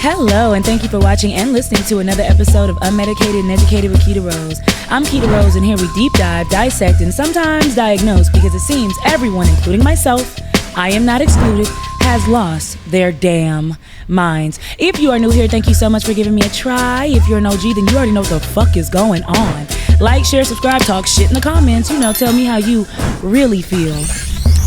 Hello, and thank you for watching and listening to another episode of Unmedicated and Educated with Keita Rose. I'm Keita Rose, and here we deep dive, dissect, and sometimes diagnose, because it seems everyone, including myself, I am not excluded, has lost their damn minds. If you are new here, thank you so much for giving me a try. If you're an OG, then you already know what the fuck is going on. Like, share, subscribe, talk shit in the comments. Tell me how you really feel.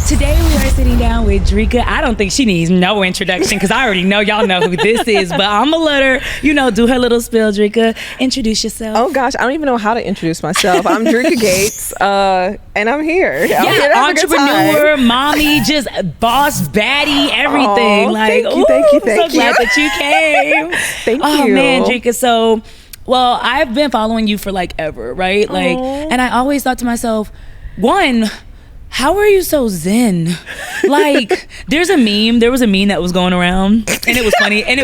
Today we are sitting down with Dreka. I don't think she needs no introduction because I already know y'all know who this is, but I'm gonna let her, do her little spill. Dreka, introduce yourself. Oh gosh, I don't even know how to introduce myself. I'm Dreka Gates, and I'm here. Entrepreneur, mommy, just boss, baddie, everything. Oh, thank you. I'm so glad that you came. Thank you. Oh man, Dreka. So, well, I've been following you for like ever, right? And I always thought to myself, one, how are you so zen? Like, there was a meme that was going around, and it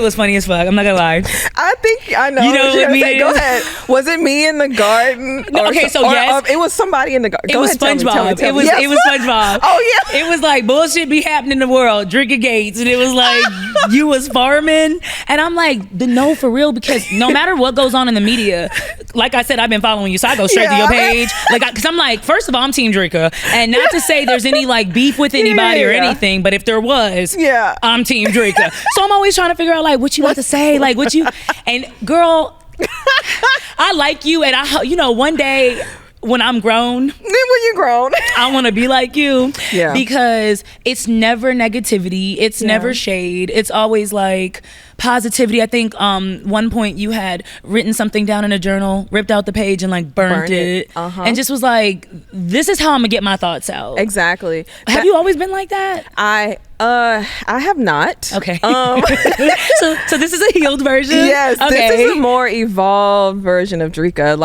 was funny as fuck. I'm not gonna lie. I think I know. You know what meme Go ahead. Was it me in the garden? Yes. It was somebody in the garden. It was SpongeBob. It was SpongeBob. Oh yeah. It was like bullshit be happening in the world. Dreka Gates, and it was like you was farming, and I'm like, no, for real, because no matter what goes on in the media, like I said, I've been following you, so I go straight to your page, because I'm like, first of all, I'm Team Dreka, and not to say there's any like beef with anybody or anything, but if there was, I'm Team Dreka. So I'm always trying to figure out like what you about to say, like what you, and girl, I like you, and one day when I'm grown, I want to be like you, because it's never negativity, it's never shade, it's always like positivity. I think one point you had written something down in a journal, ripped out the page and like burnt it. And just was like, this is how I'm gonna get my thoughts out. Exactly. Have you always been like that? I have not. Okay. So this is a healed version? Yes. Okay. This is a more evolved version of Dreka.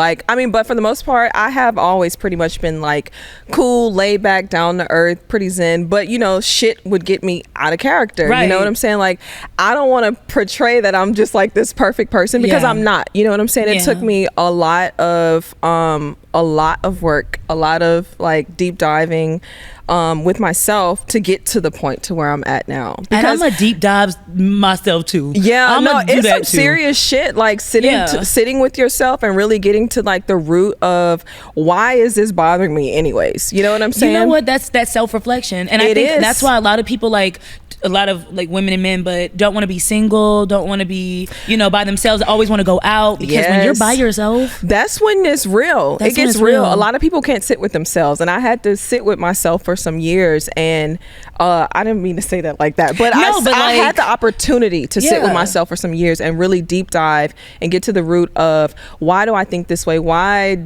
But for the most part, I have always pretty much been like cool, laid back, down to earth, pretty zen. But shit would get me out of character. Right. You know what I'm saying? Like, I don't want to portray that I'm just like this perfect person, because I'm not. You know what I'm saying? It took me a lot of work, a lot of like deep diving with myself to get to the point to where I'm at now. Because I'm a deep dive myself too. Yeah, it's some serious shit. Like sitting with yourself and really getting to like the root of why is this bothering me anyways. You know what I'm saying? You know what? That's self-reflection, and I think that's why a lot of people a lot of like women and men, but don't want to be single, don't want to be, by themselves, always want to go out, because when you're by yourself, that's when it's real. It gets real. A lot of people can't sit with themselves, and I had to sit with myself for some years, and I didn't mean to say that like that, but I had the opportunity to sit with myself for some years and really deep dive and get to the root of why do I think this way? Why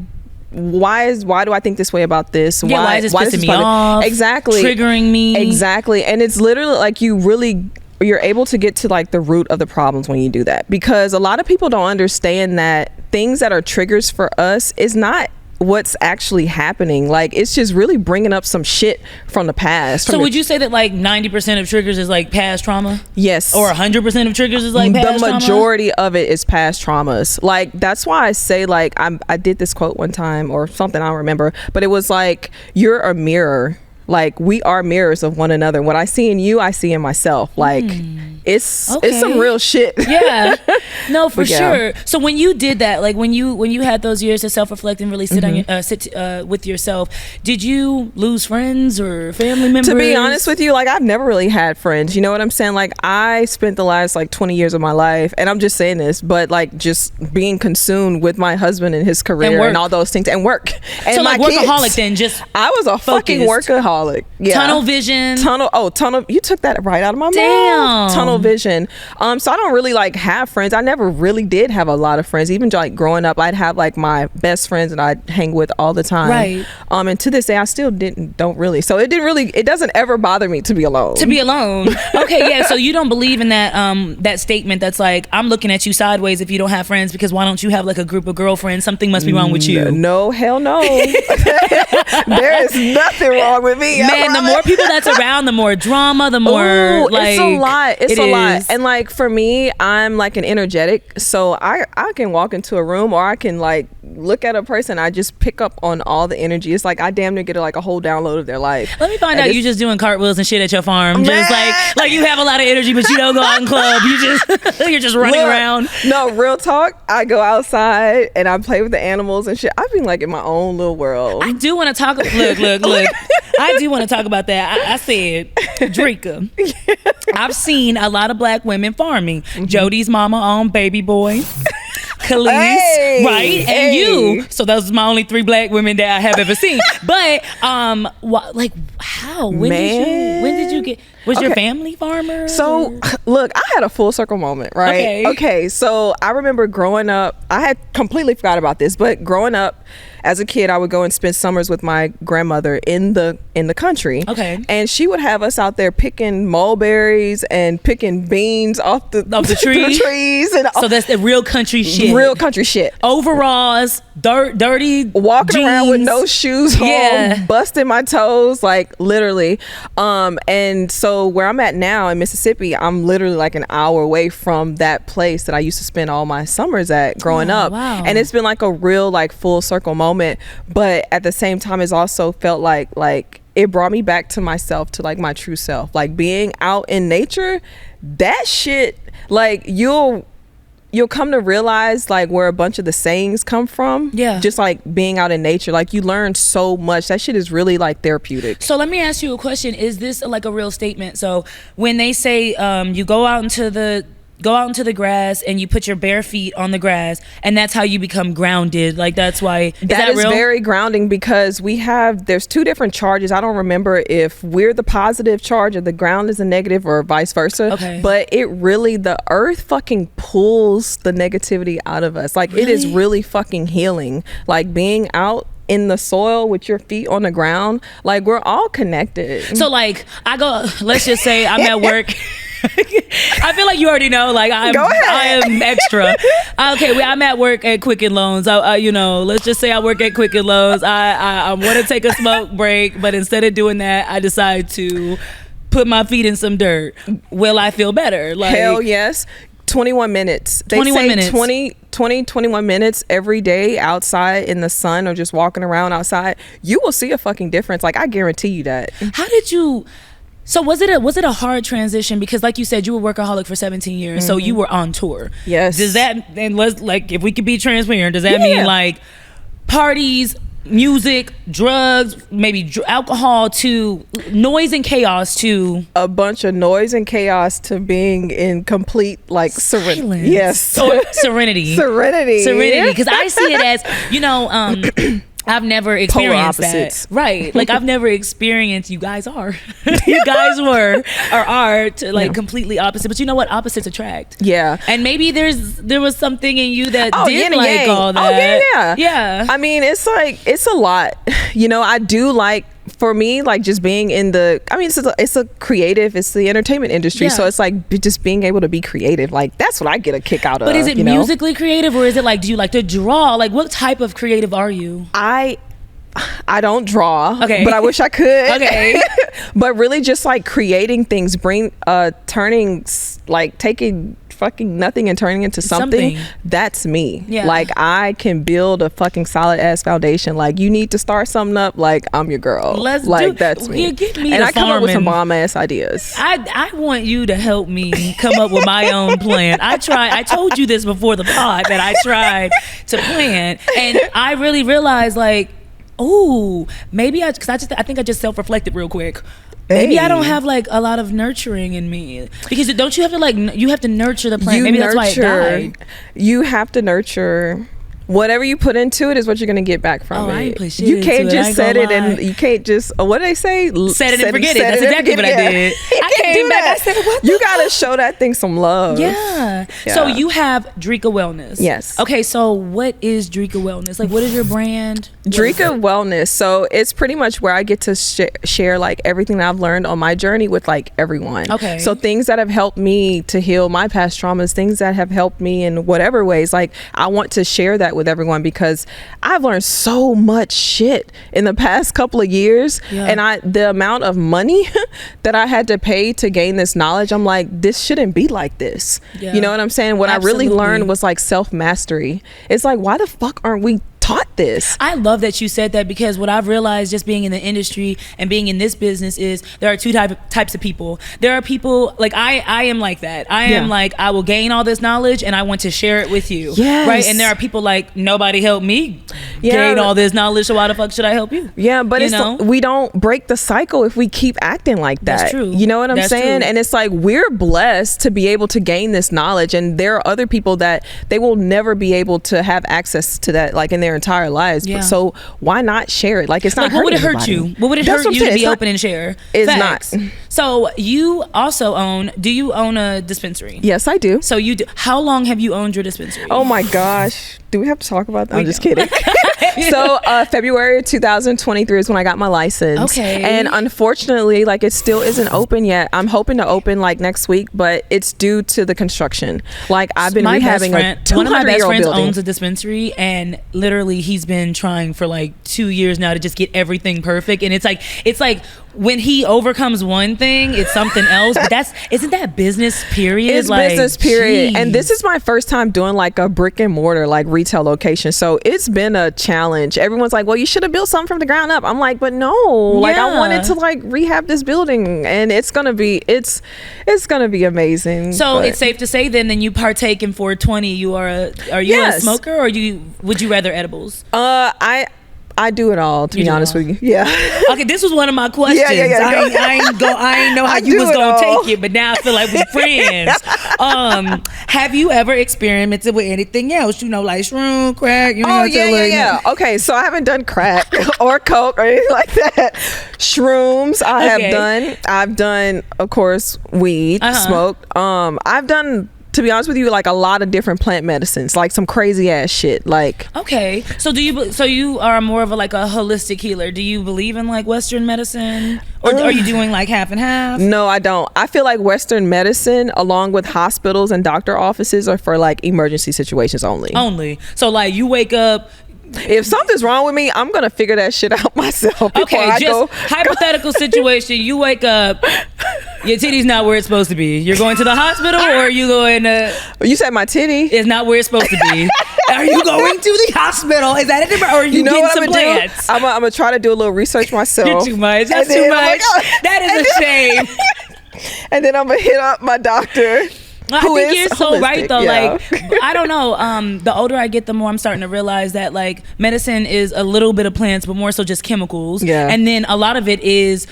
do I think this way about this? Why is this pissing me off? Exactly. Triggering me. Exactly. And it's literally like you're able to get to like the root of the problems when you do that, because a lot of people don't understand that things that are triggers for us is not what's actually happening. Like, it's just really bringing up some shit from the past. So would you say that like 90% of triggers is like past trauma? Yes. Or 100% of triggers is like past trauma? The majority of it is past traumas. Like, that's why I say, like, I did this quote one time or something, I don't remember, but it was like, you're a mirror. Like, we are mirrors of one another. What I see in you, I see in myself. Like, it's some real shit. Yeah. No, for sure. So when you did that, like when you had those years to self-reflect and really sit with yourself, did you lose friends or family members? To be honest with you, like, I've never really had friends. You know what I'm saying? Like, I spent the last like 20 years of my life, and I'm just saying this, but like just being consumed with my husband and his career and all those things, and work. And so my like workaholic kids. then, just I was a fucking workaholic. Yeah. Tunnel vision. Tunnel. You took that right out of my mouth. Tunnel vision. So I don't really like have friends. I never really did have a lot of friends. Even like growing up, I'd have like my best friends that I'd hang with all the time. Right. And to this day, I still don't really. So it doesn't ever bother me to be alone. Okay. Yeah. So you don't believe in that that statement that's like, I'm looking at you sideways if you don't have friends, because why don't you have like a group of girlfriends? Something must be wrong with you. No, hell no. There is nothing wrong with me. me. Man, the more people that's around, the more drama, the more like it's a lot. It's a lot. is. And like for me, I'm like an energetic, so I can walk into a room or I can like look at a person. I just pick up on all the energy. It's like I damn near get like a whole download of their life. Let me find out you just doing cartwheels and shit at your farm. Just like you have a lot of energy, but you don't go out in club. You're just running around. No, real talk. I go outside and I play with the animals and shit. I've been like in my own little world. I do want to talk. Look. I do want to talk about that. I said, Dreka. I've seen a lot of black women farming. Jody's mama on Baby Boy. Khalees, right? And you. So those are my only 3 black women that I have ever seen. But like how? When did you get? Was your family farmers? So look, I had a full circle moment, right? Okay. So I remember growing up. I had completely forgot about this, but growing up as a kid, I would go and spend summers with my grandmother in the country. Okay. And she would have us out there picking mulberries and picking beans off the trees. And so that's the real country shit. Real country shit. Overalls, dirty, walking jeans. Around with no shoes home, busting my toes, like literally. And so where I'm at now in Mississippi, I'm literally like an hour away from that place that I used to spend all my summers at growing up. Wow. And it's been like a real like full circle moment, but at the same time it's also felt like it brought me back to myself, to like my true self. Like being out in nature, that shit, like you'll come to realize like where a bunch of the sayings come from. Yeah. Just like being out in nature, like you learn so much. That shit is really like therapeutic. So let me ask you a question. Is this like a real statement? So when they say you go out into the grass and you put your bare feet on the grass and that's how you become grounded, like that's why that is real? Very grounding, because there's 2 different charges. I don't remember if we're the positive charge or the ground is the negative or vice versa. Okay. But it really, the earth fucking pulls the negativity out of us. Like it is really fucking healing, like being out in the soil with your feet on the ground. Like we're all connected. So like let's just say I'm at work. I feel like you already know. Like I am extra. Okay, I'm at work at Quicken Loans. Let's just say I work at Quicken Loans. I want to take a smoke break, but instead of doing that, I decide to put my feet in some dirt. Will I feel better? Like, hell yes. 21 minutes. They 21 minutes every day outside in the sun or just walking around outside. You will see a fucking difference. Like I guarantee you that. How did you? So was it a hard transition? Because like you said, you were workaholic for 17 years, so you were on tour. Yes. Does that, and let's, like, if we could be transparent, does that mean like parties, music, drugs, maybe alcohol, to noise and chaos, to a bunch of noise and chaos, to being in complete like silence? Yes. Or serenity. Because I see it as, I've never experienced that. Right. Like I've never experienced, you guys are. You guys were or are to like completely opposite. But you know what? Opposites attract. Yeah. And maybe there was something in you that did like all that. Oh yeah. I mean, it's like, it's a lot. I do like, for me, like just being in it's a creative, it's the entertainment industry. So it's like just being able to be creative. Like that's what I get a kick out of. But is it musically creative, or is it like, do you like to draw? Like what type of creative are you? I don't draw, okay, but I wish I could. Okay. But really just like creating things, taking fucking nothing and turning into something. That's me. Yeah. Like I can build a fucking solid ass foundation. Like you need to start something up, like I'm your girl. That's me. And I come up with some bomb ass ideas. I want you to help me come up with my own plan. I told you this before the pod that I tried to plan, and I really realized like, maybe I think I just self-reflected real quick. Maybe I don't have like a lot of nurturing in me, because don't you have to you have to nurture the plant? Maybe that's why it died. You have to nurture. Whatever you put into it is what you're gonna get back from it. I ain't put shit you can't into just set it and you can't just what do they say? Set it and forget it. That's exactly what I did. I came back. I said, what? You gotta show that thing some love. Yeah. So you have Dreka Wellness. Yes. Okay. So what is Dreka Wellness? Like, what is your brand? Dreka Wellness. So it's pretty much where I get to share like everything that I've learned on my journey with like everyone. Okay. So things that have helped me to heal my past traumas, things that have helped me in whatever ways. Like I want to share that with everyone because I've learned so much shit in the past couple of years. And the amount of money that I had to pay to gain this knowledge, I'm like, this shouldn't be like this. You know what I'm saying? What I really learned was like self-mastery. It's like, why the fuck aren't we taught this? I love that you said that, because what I've realized just being in the industry and being in this business is there are two types of people. There are people like I am like that. I am like, I will gain all this knowledge and I want to share it with you. Right? And there are people like, nobody helped me gain all this knowledge, so why the fuck should I help you? But we don't break the cycle if we keep acting like that. That's true. You know what I'm saying? True. And it's like, we're blessed to be able to gain this knowledge, and there are other people that they will never be able to have access to that like in their entire lives. But so why not share it? Like, it's not like, what would it hurt anybody. you? What would it hurt you to be open and share? It's Facts. not. So you also do you own a dispensary? Yes, I do. So you do. How long have you owned your dispensary? Oh my gosh. Do we have to talk about that? I'm just kidding. So February 2023 is when I got my license. Okay. And unfortunately, like, it still isn't open yet. I'm hoping to open like next week, but it's due to the construction. Like, I've been rehabbing a 200-year-old one of my best friends building. owns a dispensary, and literally he's been trying for like 2 years now to just get everything perfect. And it's like when he overcomes one thing, it's something else. But isn't that business period? It's like, business period. Geez. And this is my first time doing like a brick and mortar like retail location, so it's been a challenge. Everyone's like, well, you should have built something from the ground up. I'm like, but no, like, I wanted to like rehab this building, and it's gonna be amazing. So it's safe to say then you partake in 420. Are you a smoker, or would you rather edibles? I do it all, to be honest with you. Yeah. Okay, this was one of my questions. I ain't know how you was gonna take it, but now I feel like we're friends. Have you ever experimented with anything else? You know, like shroom, crack? Okay, so I haven't done crack or coke or anything like that. Shrooms, I have done. I've done, of course, weed, smoked. I've done, to be honest with you, like a lot of different plant medicines, like some crazy ass shit. Like, okay, so you are more of a holistic healer. Do you believe in like Western medicine, or are you doing like half and half? No, I don't. I feel like Western medicine, along with hospitals and doctor offices, are for like emergency situations only. So like, you wake up, if something's wrong with me, I'm gonna figure that shit out myself. Hypothetical situation. You wake up, your titty's not where it's supposed to be. You're going to the hospital, or are you going to... You said my titty? It's not where it's supposed to be. Are you going to the hospital? Is that it? Or are you getting some plants? I'm gonna try to do a little research myself. You're too much. That's too much. That is a shame. And then I'm gonna hit up my doctor. I think you're so right though. Like, I don't know. The older I get, the more I'm starting to realize that like medicine is a little bit of plants, but more so just chemicals. And then a lot of it is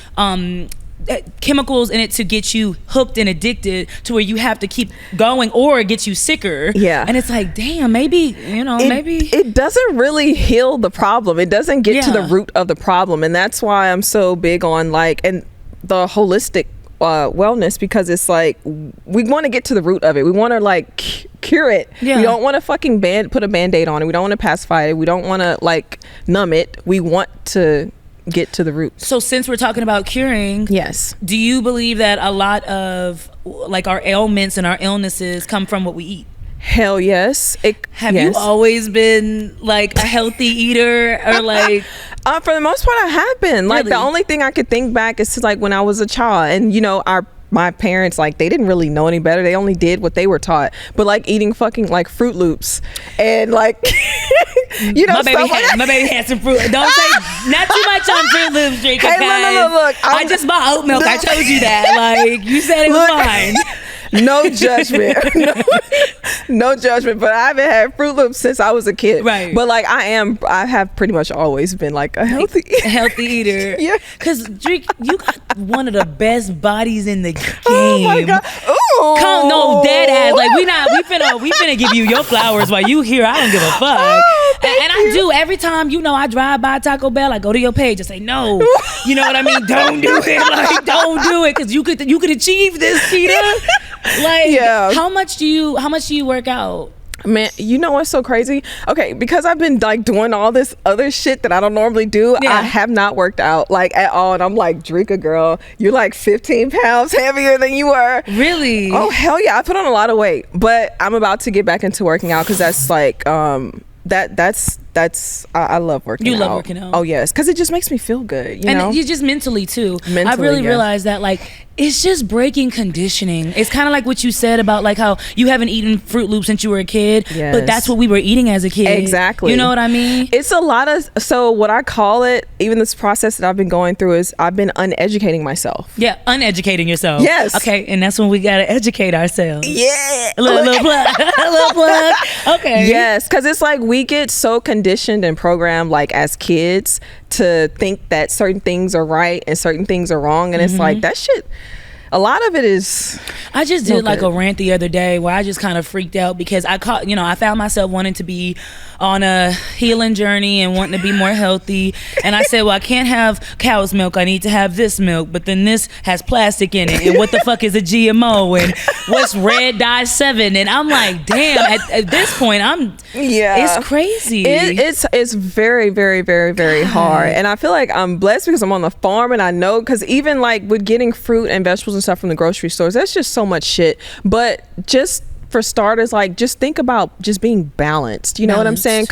chemicals in it to get you hooked and addicted to where you have to keep going, or it gets you sicker. And it's like, damn, maybe it doesn't really heal the problem. It doesn't get to the root of the problem, and that's why I'm so big on like the holistic wellness, because it's like we want to get to the root of it. We want to like cure it. We don't want to fucking put a band-aid on it. We don't want to pacify it. We don't want to like numb it. We want to get to the root. So since we're talking about curing, do you believe that a lot of like our ailments and our illnesses come from what we eat? Hell yes. Have you always been like a healthy eater, or like... For the most part, I have been. Like, the only thing I could think back is to like when I was a child, and you know, my parents, like, they didn't really know any better. They only did what they were taught. But like eating fucking like Fruit Loops and like you know, my baby had some fruit. Don't say not too much on Fruit Loops, Dreka. Hey, look. I just bought oat milk. I told you that. Like, you said it was fine. No judgment. No judgment, but I haven't had Fruit Loops since I was a kid. Right. But like I have pretty much always been like a healthy eater. Yeah. Cause Drake, you got one of the best bodies in the game. Oh my God. Ooh. No, dead ass. Like we finna give you your flowers while you here. I don't give a fuck. And I do every time, you know, I drive by Taco Bell, I go to your page and say no. You know what I mean? Don't do it. Like, don't do it, because you could achieve this, Keita. Like, how much do you work out? Man, you know what's so crazy? Okay, because I've been like doing all this other shit that I don't normally do, I have not worked out like at all. And I'm like, Dreka girl, you're like 15 pounds heavier than you were. Really? Oh hell yeah, I put on a lot of weight, but I'm about to get back into working out, because that's like I love working out. You love working out. Oh yes, because it just makes me feel good. You know, you just mentally too. Mentally, I really realized that like it's just breaking conditioning. It's kind of like what you said about like how you haven't eaten Fruit Loops since you were a kid, but that's what we were eating as a kid. Exactly. You know what I mean? It's a lot of, so what I call it, even this process that I've been going through, is I've been uneducating myself. Yeah, uneducating yourself. Yes. Okay, and that's when we gotta educate ourselves. Yeah. A little plug. A little plug. Okay. Yes, because it's like we get so conditioned and programmed like as kids to think that certain things are right and certain things are wrong, and it's like that shit, a lot of it is. I just did like a rant the other day where I just kind of freaked out because I found myself wanting to be on a healing journey and wanting to be more healthy, and I said, well, I can't have cow's milk, I need to have this milk, but then this has plastic in it, and what the fuck is a GMO, and what's red dye 7, and I'm like, damn, at this point it's crazy. It's very, very, very, very hard, and I feel like I'm blessed because I'm on the farm, and I know, because even like with getting fruit and vegetables and stuff from the grocery stores, that's just so much shit. But just for starters, like just think about just being balanced, you know what I'm saying?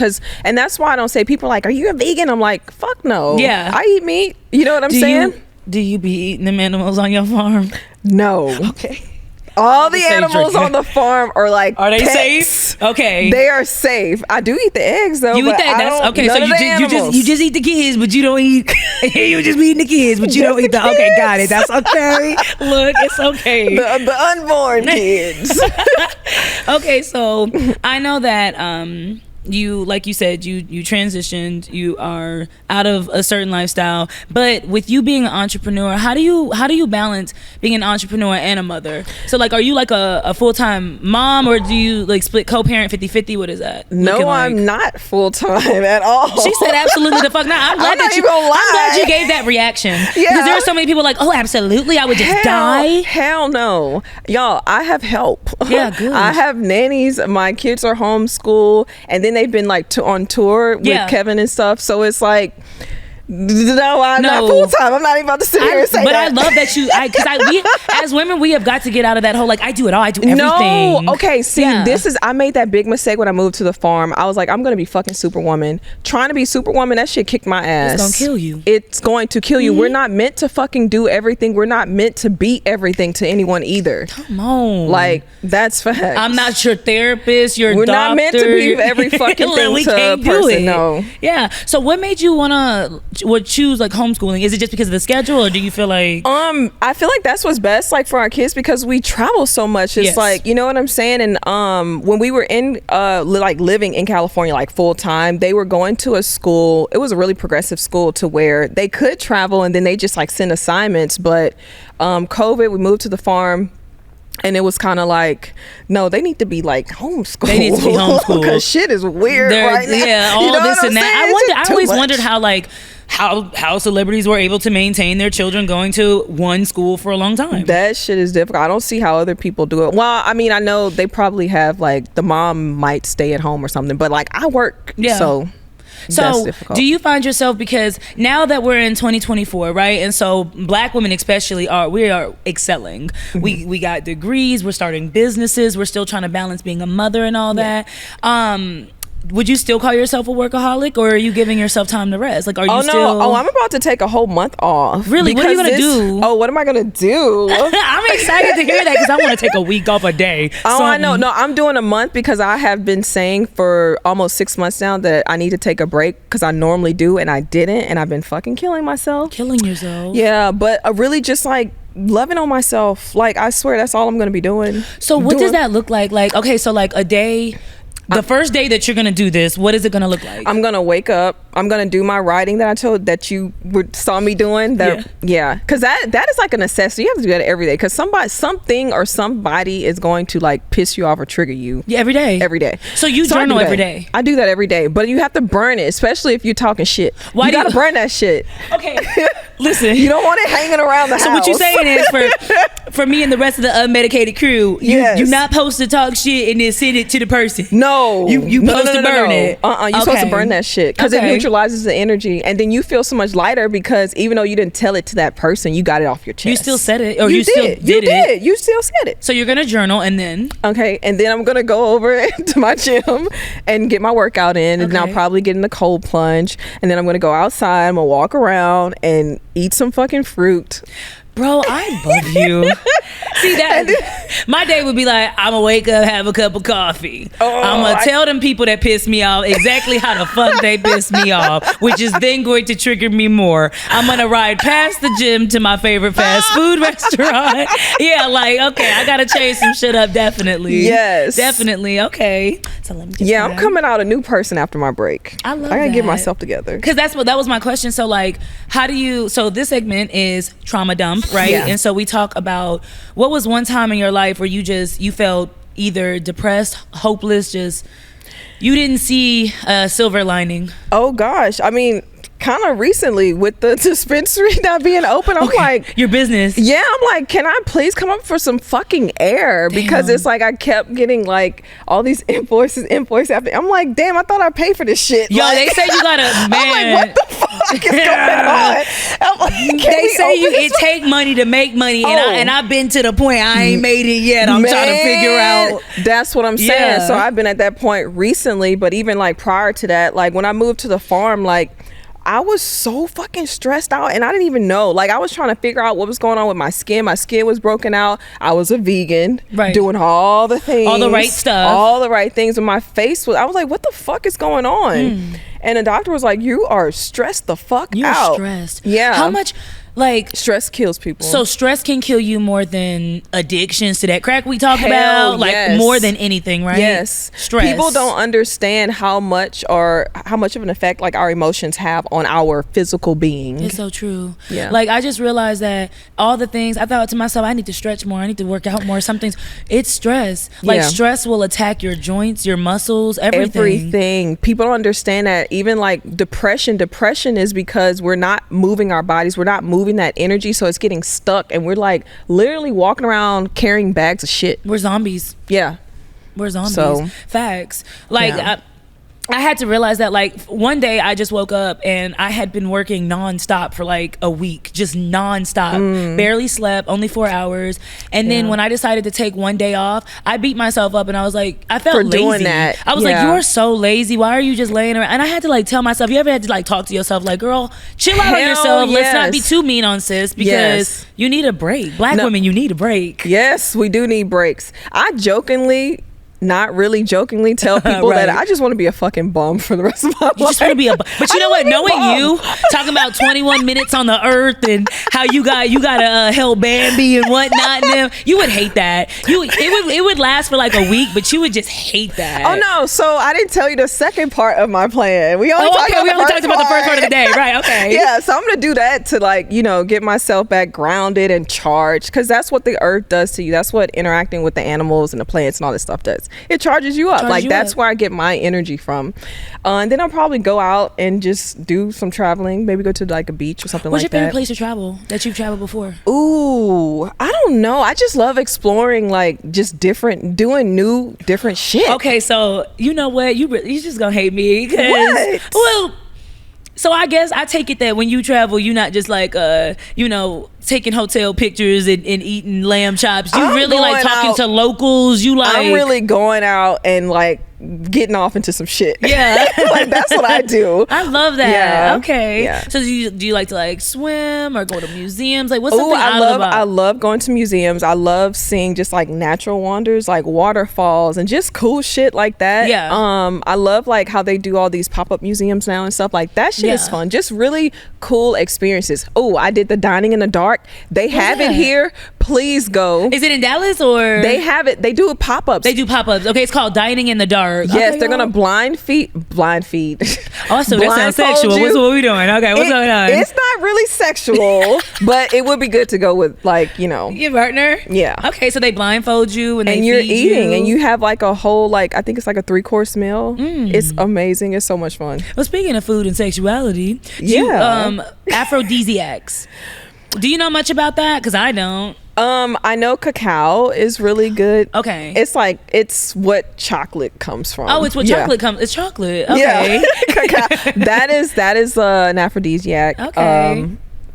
And that's why I don't say, people are like, are you a vegan? I'm like, fuck no. Yeah, I eat meat, you know what I'm saying? Do you be eating them animals on your farm? No. Okay. All the animals on the farm are like, are they pets. safe? Okay, they are safe. I do eat the eggs though. You eat that? That's okay. So you just eat the kids, but you don't eat. You just be eating the kids, but you don't eat the. Okay, got it. That's okay. Look, it's okay. The unborn kids. Okay, so I know that you, like you said, you transitioned, you are out of a certain lifestyle, but with you being an entrepreneur, how do you balance being an entrepreneur and a mother? So like, are you like a full-time mom, or do you like split co-parent 50-50? What is that? No, I'm not full-time at all. She said absolutely the fuck not. I'm glad you gave that reaction. Because there are so many people like, oh, absolutely, I would just die. Hell no. Y'all, I have help. Yeah, good. I have nannies. My kids are homeschooled, and then they've been like on tour with Kevin and stuff, so it's like, no, I'm not full time. I'm not even about to sit here and say that. But I love that we as women, we have got to get out of that whole like, I do it all, I do everything. No, okay, see, I made that big mistake when I moved to the farm. I was like, I'm gonna be fucking Superwoman. Trying to be Superwoman, that shit kicked my ass. It's gonna kill you. It's going to kill you. We're not meant to fucking do everything. We're not meant to be everything to anyone either. Come on, like that's facts. I'm not your therapist, your We're doctor. Not meant to be every fucking thing we to can't a person. Do it. No. Yeah. So what made you wanna choose like homeschooling? Is it just because of the schedule, or do you feel like I feel like that's what's best like for our kids, because we travel so much. It's like, you know what I'm saying? And when we were in like living in California like full time, they were going to a school. It was a really progressive school to where they could travel, and then they just like send assignments. But COVID, we moved to the farm, and it was kind of like, no, they need to be like homeschooled. They need to be homeschooled because shit is weird right now. Yeah, all you know this and that. I always wondered how like how celebrities were able to maintain their children going to one school for a long time. That shit is difficult. I don't see how other people do it. Well, I mean, I know they probably have like the mom might stay at home or something, but like I work, so do you find yourself, because now that we're in 2024, right, and so Black women especially we are excelling. We got degrees, we're starting businesses, we're still trying to balance being a mother and all that. Would you still call yourself a workaholic, or are you giving yourself time to rest? Like, are you still? Oh, I'm about to take a whole month off. Really? What are you gonna do? Oh, what am I gonna do? I'm excited to hear that, because I want to take a week off a day. I know. No, I'm doing a month because I have been saying for almost 6 months now that I need to take a break, because I normally do and I didn't, and I've been fucking killing myself. Killing yourself? Yeah, but really just like loving on myself. Like, I swear that's all I'm gonna be doing. So what does that look like? Like, okay, so like a day. The first day that you're gonna do this, what is it gonna look like? I'm gonna wake up. I'm gonna do my writing that I told that you saw me doing. Because that is like a necessity. You have to do that every day, because something or somebody is going to like piss you off or trigger you. Yeah, every day. Every day. So you journal every day. I do that every day, but you have to burn it, especially if you're talking shit. You gotta burn that shit. Okay, listen. You don't want it hanging around the house. So what you're saying is for me and the rest of the unmedicated crew, you're not supposed to talk shit and then send it to the person. No, you supposed to burn it. You're supposed to burn that shit, because if you neutralizes the energy, and then you feel so much lighter because even though you didn't tell it to that person, you got it off your chest. You still said it, or you still did it. You still said it. So you're gonna journal, and then and then I'm gonna go over to my gym and get my workout in, and then I'll probably get in the cold plunge, and then I'm gonna go outside. I'm gonna walk around and eat some fucking fruit. Bro, I love you. See that? My day would be like, I'm gonna wake up, have a cup of coffee. I'm gonna tell them people that piss me off exactly how the fuck they piss me off, which is then going to trigger me more. I'm gonna ride past the gym to my favorite fast food restaurant. Yeah, like, okay, I gotta change some shit up, definitely. Yes. Definitely, okay. So let me just I'm coming out a new person after my break. I gotta get myself together. Because that was my question. So, like, so this segment is trauma dump, right? Yeah. And so we talk about what was one time in your life where you felt either depressed, hopeless, just you didn't see a silver lining. Oh gosh, I mean, kind of recently with the dispensary not being open, I'm like, your business. Yeah, I'm like, can I please come up for some fucking air? Damn. Because it's like I kept getting like all these invoices after. I'm like, damn, I thought I paid for this shit. Yo, like, they say you gotta, man. I'm like, what the fuck is going on? I'm like, they say it take money to make money, and I've been to the point I ain't made it yet. I'm trying to figure out. That's what I'm saying. Yeah. So I've been at that point recently, but even like prior to that, like when I moved to the farm, like I was so fucking stressed out, and I didn't even know. Like, I was trying to figure out what was going on with my skin. My skin was broken out. I was a vegan, doing all the things, all the right stuff, all the right things. And my face was, I was like, what the fuck is going on? And the doctor was like, you are stressed the fuck out. You're stressed. Yeah. How much? Like, stress kills people. So stress can kill you more than addictions to that crack we talk about, like more than anything, right? Yes. Stress. People don't understand how much of an effect like our emotions have on our physical being. It's so true. Yeah. Like, I just realized that all the things I thought to myself, I need to stretch more, I need to work out more. Some things, it's stress. Like, stress will attack your joints, your muscles, everything. People don't understand that. Even like depression is because we're not moving our bodies. We're not moving that energy, so it's getting stuck, and we're like literally walking around carrying bags of shit. We're zombies. Yeah, we're zombies. So, facts. Like, I had to realize that, like, one day I just woke up and I had been working nonstop for like a week, just nonstop, barely slept, only 4 hours. And then when I decided to take one day off, I beat myself up, and I was like, I felt lazy. Doing that. I was like, you are so lazy. Why are you just laying around? And I had to like tell myself, you ever had to like talk to yourself like, girl, chill out on yourself. Let's not be too mean on sis, because you need a break. Black women, you need a break. Yes, we do need breaks. I jokingly, not really jokingly, tell people that I just want to be a fucking bum for the rest of my life. You just want to be a bum. But you know what? Knowing you, talking about 21 minutes on the earth and how you gotta help Bambi and whatnot, and them, you would hate that. It would last for like a week, but you would just hate that. Oh no! So I didn't tell you the second part of my plan. We only talked about the first part of the day, right? Okay. Yeah. So I'm gonna do that to like, you know, get myself back grounded and charged, because that's what the earth does to you. That's what interacting with the animals and the plants and all this stuff does. It charges you up. That's where I get my energy from. And then I'll probably go out and just do some traveling. Maybe go to like a beach or something like that. What's your favorite place to travel that you've traveled before? Ooh, I don't know. I just love exploring, like, just doing new, different shit. Okay, so you know what? You just gonna hate me. What? Well, so I guess I take it that when you travel, you're not just like, you know, taking hotel pictures and eating lamb chops. You really like talking to locals. I'm really going out and like getting off into some shit. Yeah. Like, that's what I do. I love that. Yeah. Okay. Yeah. So do you like to like swim or go to museums? Like, what's something I love going to museums. I love seeing just like natural wonders, like waterfalls and just cool shit like that. Yeah. I love like how they do all these pop-up museums now and stuff. Like, that shit is fun. Just really cool experiences. Oh, I did the dining in the dark. They have it here. Please go. Is it in Dallas or? They have it. They do pop-ups. They do pop-ups. Okay, it's called Dining in the Dark. Yes, okay, they're gonna blind feed. Awesome, that sounds sexual. What are we doing? Okay, what's going on? It's not really sexual, but it would be good to go with, like, you know, your partner. Yeah. Okay, so they blindfold you and you're eating, and you have like a whole, like, I think it's like a 3-course meal. It's amazing. It's so much fun. Well, speaking of food and sexuality, aphrodisiacs. Do you know much about that? Because I don't. I know cacao is really good. Okay. It's what chocolate comes from. Oh, it's what chocolate comes. It's chocolate. Okay. Yeah. Cacao. That is an aphrodisiac. Okay.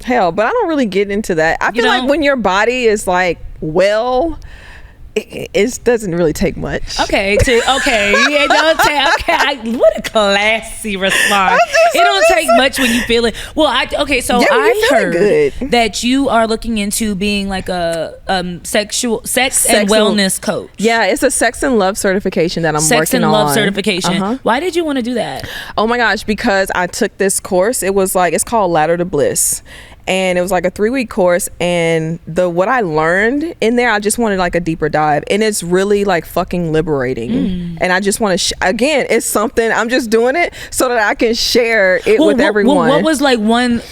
Hell, but I don't really get into that. I feel like when your body is like it doesn't really take much. Okay. Yeah, don't take. Okay. What a classy response. It don't take much when you feel it. Well, So I heard that you are looking into being like a sex and wellness coach. Yeah, it's a sex and love certification that I'm working on. Sex and love certification. Why did you want to do that? Oh my gosh, because I took this course. It's called Ladder to Bliss. And it was like a 3-week course, and what I learned in there, I just wanted like a deeper dive, and it's really like fucking liberating. And I just want to again, it's something I'm just doing it so that I can share it with everyone. What was like one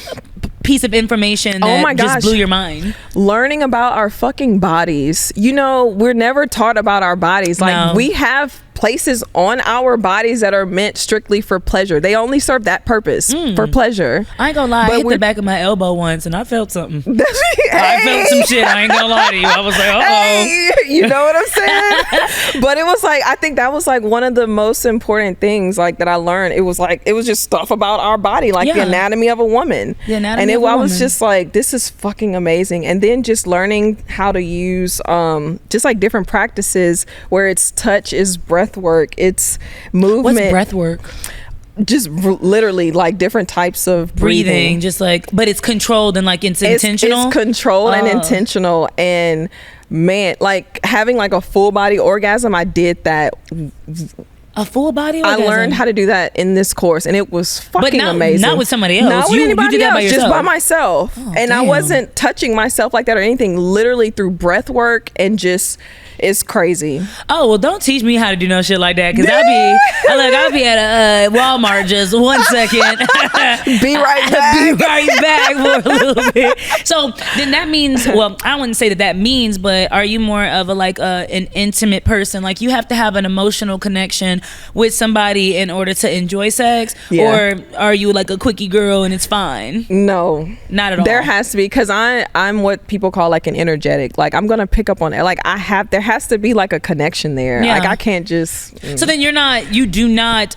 piece of information that just blew your mind? Learning about our fucking bodies. We're never taught about our bodies. Like we have places on our bodies that are meant strictly for pleasure. They only serve that purpose, for pleasure. I ain't gonna lie, I hit the back of my elbow once and I felt something. I felt some shit. I ain't gonna lie to you. I was like, hey, you know what I'm saying? But it was like, I think that was like one of the most important things like that I learned. It was just stuff about our body, like the anatomy of a woman. I was just like, this is fucking amazing. And then just learning how to use just like different practices where it's touch, is breath work, it's movement. What's breath work? Just literally like different types of breathing. Just like, but it's controlled and like it's intentional. It's controlled and intentional. And man, like having like a full body orgasm, I did that. A full body orgasm? I learned how to do that in this course, and it was fucking amazing. Not with somebody else. Not with anybody you did that else, by yourself. just by myself. And I wasn't touching myself like that or anything. Literally through breath work and just. It's crazy. Oh, well, don't teach me how to do no shit like that, because I'll be at a Walmart just 1 second. Be right back. Be right back for a little bit. So then that means, well, I wouldn't say that means, but are you more of an intimate person? Like you have to have an emotional connection with somebody in order to enjoy sex? Or are you like a quickie girl and it's fine? No. Not at all. There has to be, because I'm what people call like an energetic. Like I'm going to pick up on it. Like there has to be like a connection there. Like I can't just So then you do not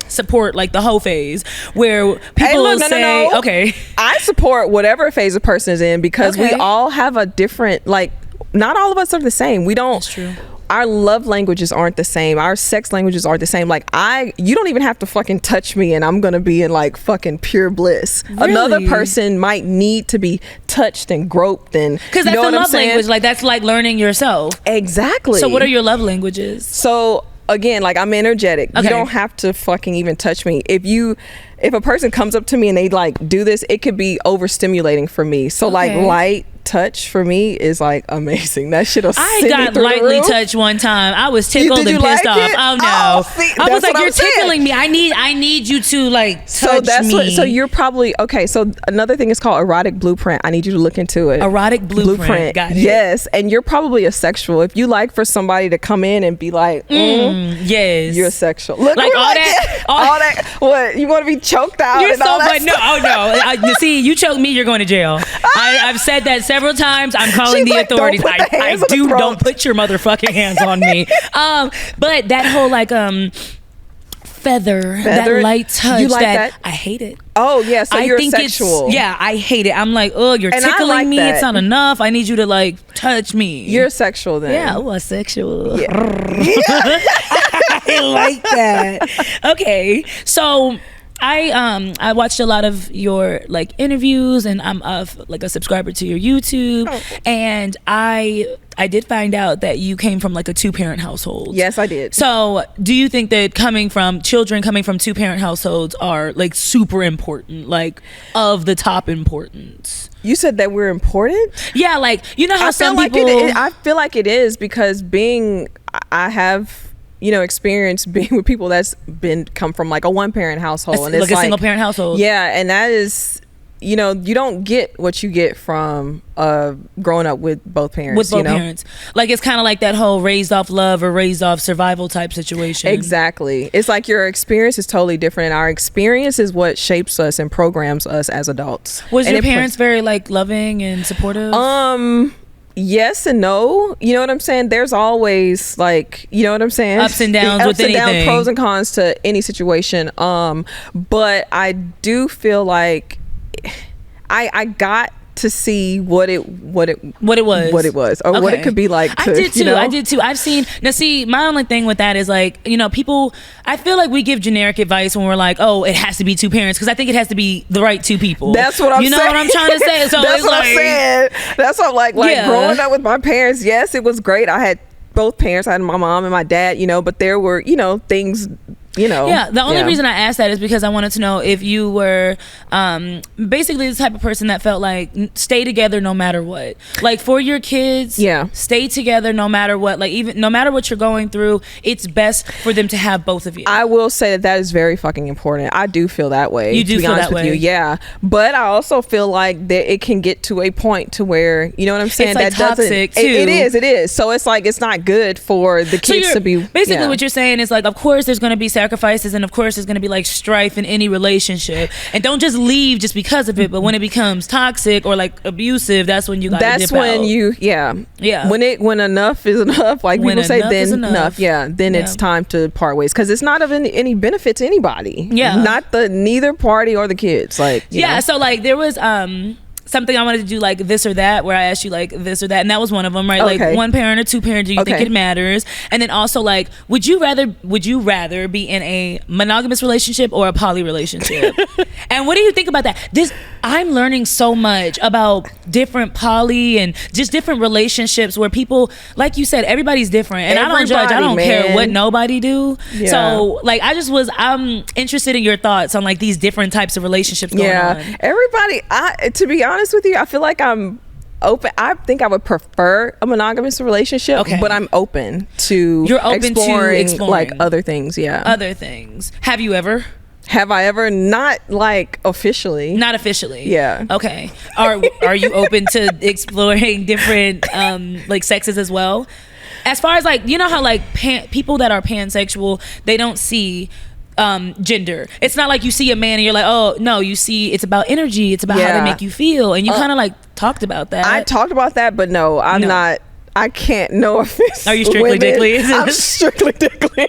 support like the whole phase where people say okay, I support whatever phase a person is in, because we all have a different, like not all of us are the same. We don't. That's true. Our love languages aren't the same. Our sex languages aren't the same. Like you don't even have to fucking touch me and I'm gonna be in like fucking pure bliss. Really? Another person might need to be touched and groped, and because that's the love language. Like that's like learning yourself. Exactly. So what are your love languages? So again, like I'm energetic. You don't have to fucking even touch me. If a person comes up to me and they like do this, it could be overstimulating for me. So like light touch for me is like amazing. That shit'll I got lightly touched one time. I was tickled and pissed off. Oh no! See, I was like, "You're tickling me. I need you to like touch me." So you're probably okay. So another thing is called erotic blueprint. I need you to look into it. Erotic blueprint. Got it. Yes, and you're probably a sexual. If you like for somebody to come in and be like, yes, you're sexual. Look, like all that. What you want to be choked out? You're and all that no. Oh no! You see, you choke me, you're going to jail. I've said that several times. I'm calling the authorities. Don't put your motherfucking hands on me. But that whole like feather, that light touch, you like that? I hate it. Oh yeah, so you're sexual. I hate it. I'm like, oh, you're tickling me. It's not enough. I need you to like touch me. You're sexual then. Yeah, sexual. Yeah. I like that. Okay, so I watched a lot of your like interviews, and I'm like a subscriber to your YouTube, and I did find out that you came from like a 2-parent household. Yes, I did. So do you think that children coming from 2-parent households are like super important, like of the top importance? You said that we're important? Yeah, like you know how some people. I feel like it is, because I have experience being with people that's come from like a 1-parent household, and it's like a single parent household. Yeah, and that is you know, you don't get what you get from growing up with both parents. With both parents. Like, it's kind of like that whole raised off love or raised off survival type situation. Exactly. It's like your experience is totally different, and our experience is what shapes us and programs us as adults. Was your parents very like loving and supportive? Yes and no. You know what I'm saying? There's always, like, you know what I'm saying? Ups and downs with anything. Downs, pros and cons to any situation. But I do feel like I got to see what it was or what it could be like. I did too. I've seen. Now, see, my only thing with that is, like, you know, people, I feel like we give generic advice when we're like, oh, it has to be two parents, because I think it has to be the right two people. That's what I'm saying. You know what I'm trying to say? So that's what I'm saying. That's what I'm like growing up with my parents. Yes, it was great. I had both parents. I had my mom and my dad, you know, but there were, you know, things, you know. Yeah, the only reason I asked that is because I wanted to know if you were basically the type of person that felt like stay together no matter what. Like, for your kids, stay together no matter what. Like, even no matter what you're going through, it's best for them to have both of you. I will say that is very fucking important. I do feel that way. You do feel that way? Yeah. But I also feel like that it can get to a point to where, you know what I'm saying? It's like that toxic too. It is. So it's like, it's not good for the kids to be. Basically what you're saying is, like, of course there's going to be sacrifices, and of course there's going to be like strife in any relationship, and don't just leave just because of it. But when it becomes toxic or like abusive, that's when you got to dip out. When enough is enough, like when people say, then enough, then it's time to part ways, because it's not of any benefit to anybody, not neither party or the kids, like, you know? So like there was something I wanted to do, like this or that, where I asked you like this or that, and that was one of them, right? Okay. Like, one parent or two parent, do you think it matters? And then also, like, would you rather be in a monogamous relationship or a poly relationship? And what do you think about that? I'm learning so much about different poly and just different relationships where people, like you said, everybody's different, and I don't judge. I don't care what nobody do. So like, I'm interested in your thoughts on like these different types of relationships going on. Everybody, to be honest with you, I feel like I'm open. I think I would prefer a monogamous relationship, but I'm open to exploring like other things. Other things. Have I ever? Not like officially. Not officially. Yeah. Okay. Are you open to exploring different like sexes as well? As far as like, you know how like people that are pansexual, they don't see gender. It's not like you see a man and you're like, oh no, you see it's about energy, it's about how they make you feel, and you kind of like talked about that. I talked about that, but no, I'm not. I can't. No offense. Are you strictly dickly? I'm strictly dickly.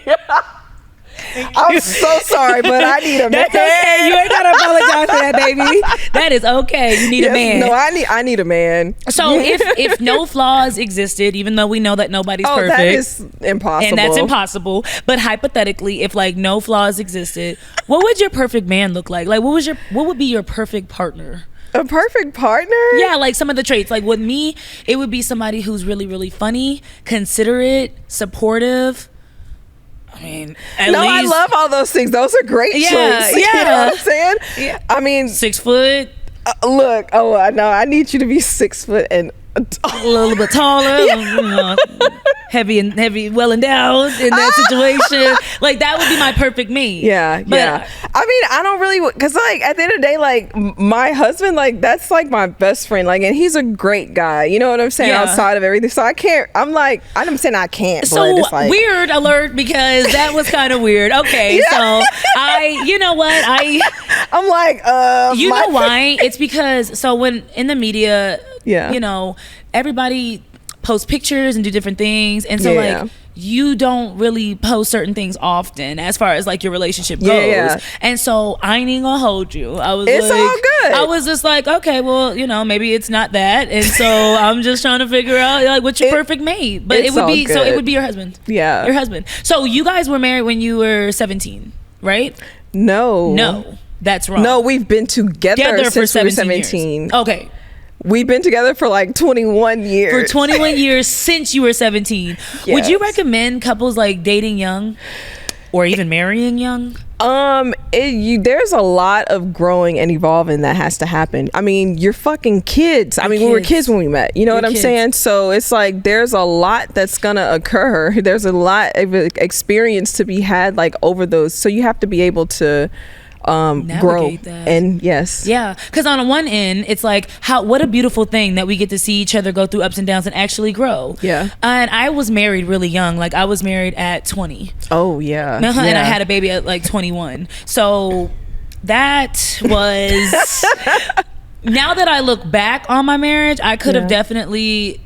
I'm so sorry, but I need a man. That's okay. You ain't gotta apologize for that, baby. That is okay. You need a man. No, I need a man. So if no flaws existed, even though we know that nobody's perfect, that is impossible, and that's impossible. But hypothetically, if like no flaws existed, what would your perfect man look like? Like, what would be your perfect partner? A perfect partner? Yeah, like some of the traits. Like with me, it would be somebody who's really, really funny, considerate, supportive. I mean, I love all those things. Those are great traits. Yeah. You know what I'm saying? Yeah. I mean, 6 foot. Look, I know. I need you to be 6 foot and a little bit taller, you know, heavy, well endowed in that situation. Like, that would be my perfect me. Yeah, but, yeah. I mean, I don't really, because like at the end of the day, like my husband, like that's like my best friend, like, and he's a great guy. You know what I'm saying? Yeah. Outside of everything, so I can't. I'm saying I can't. So but it's like, weird alert, because that was kind of weird. Okay, so you know what, I'm like, you know why? It's because when in the media. Yeah. You know, everybody posts pictures and do different things. And so like you don't really post certain things often as far as like your relationship goes. Yeah. And so I ain't gonna hold you. It's all good. I was just like, okay, well, you know, maybe it's not that. And so I'm just trying to figure out like what's your perfect mate. But it would be good. So it would be your husband. Yeah. Your husband. So you guys were married when you were 17, right? No. That's wrong. No, we've been together since we were 17. Years. Okay. We've been together for like 21 years. For 21 years since you were 17. Yes. Would you recommend couples like dating young or even marrying young? There's a lot of growing and evolving that has to happen. I mean, you're fucking kids. We were kids when we met. You know what I'm saying? So it's like there's a lot that's gonna occur. There's a lot of experience to be had like over those. So you have to be able to grow that. And yes, yeah, because on one end it's like what a beautiful thing that we get to see each other go through ups and downs and actually grow. Yeah. And I was married really young. Like I was married at 20. Oh yeah. And I had a baby at like 21. So that was now that I look back on my marriage, I could have definitely,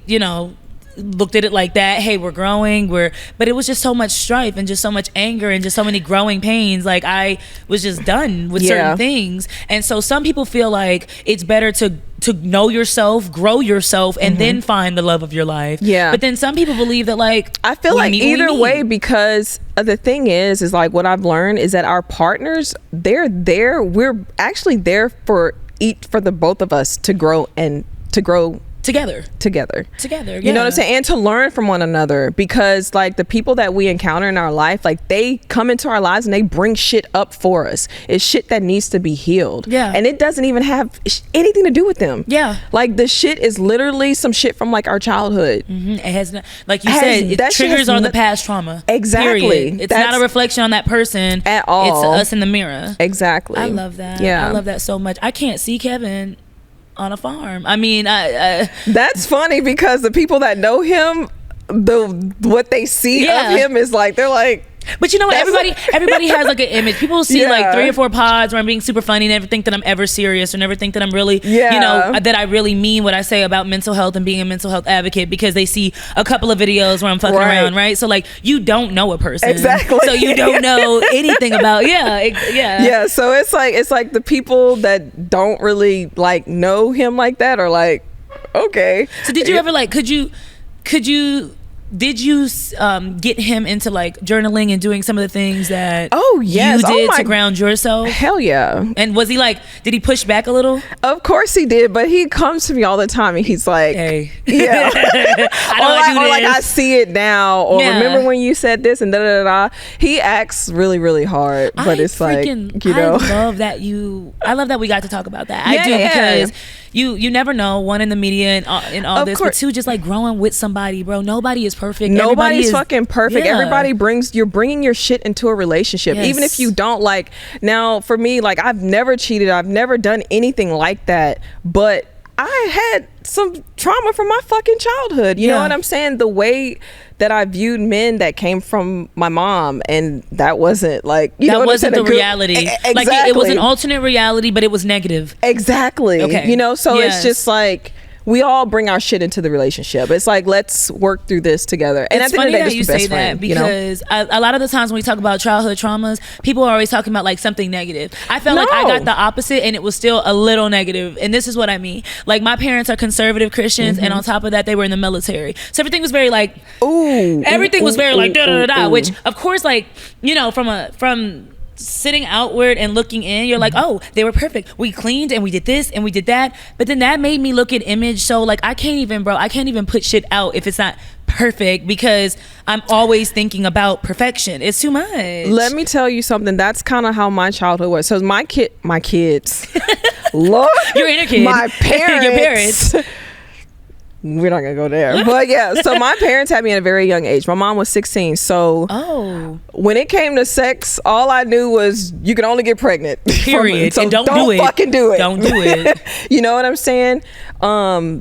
looked at it like that. Hey, we're growing, but it was just so much strife and just so much anger and just so many growing pains. Like I was just done with certain things. And so some people feel like it's better to know yourself, grow yourself, and then find the love of your life. Yeah. But then some people believe that like I feel like either way, because the thing is like what I've learned is that our partners, we're actually there for the both of us to grow together. Yeah. You know what I'm saying? And to learn from one another, because like the people that we encounter in our life, like they come into our lives and they bring shit up for us. It's shit that needs to be healed. Yeah. And it doesn't even have anything to do with them. Yeah. Like the shit is literally some shit from like our childhood. It has like you said, triggers are the past trauma. Exactly. Period. It's not a reflection on that person at all. It's us in the mirror. Exactly. I love that. Yeah. I love that so much. I can't see Kevin on a farm. I mean, that's funny because the people that know him, what they see of him is like, they're like, but you know what? Everybody has like an image. People see like 3 or 4 pods where I'm being super funny, never think that I'm ever serious or never think that I'm really, that I really mean what I say about mental health and being a mental health advocate, because they see a couple of videos where I'm fucking around, right? So like you don't know a person. Exactly. So you don't know anything about, Yeah, so it's like the people that don't really like know him like that are like, okay. So did you ever like, did you get him into like journaling and doing some of the things that you did to ground yourself? Hell yeah. And was he like, did he push back a little? Of course he did, but he comes to me all the time and he's like, hey, yeah. or like I see it now, or remember when you said this and da da da. He acts really, really hard, but it's like, I love that I love that we got to talk about that. I do, because you never know, one, in the media and all this, but two, just like growing with somebody, bro. Nobody is perfect. Nobody's fucking perfect. You're bringing your shit into a relationship, even if you don't like. Now for me, like I've never cheated, I've never done anything like that, but I had some trauma from my fucking childhood. You know what I'm saying? The way that I viewed men that came from my mom, and that wasn't like, that wasn't the reality. Exactly. Like it was an alternate reality, but it was negative. Exactly. Okay. So it's just like, we all bring our shit into the relationship. It's like, let's work through this together. And it's funny that you say that, because a lot of the times when we talk about childhood traumas, people are always talking about like something negative. I felt like I got the opposite, and it was still a little negative. And this is what I mean. Like my parents are conservative Christians, and on top of that, they were in the military. So everything was very like, everything was very like da da da, which of course, like, from sitting outward and looking in, you're like, oh, they were perfect. We cleaned and we did this and we did that. But then that made me look at image. So like, I can't even put shit out if it's not perfect, because I'm always thinking about perfection. It's too much. Let me tell you something. That's kind of how my childhood was. So my kids, Lord, your inner kid, my parents, your parents. We're not gonna go there, but yeah. So my parents had me at a very young age. My mom was 16. So when it came to sex, all I knew was you can only get pregnant. Period. So and don't fucking do it. Don't do it. You know what I'm saying?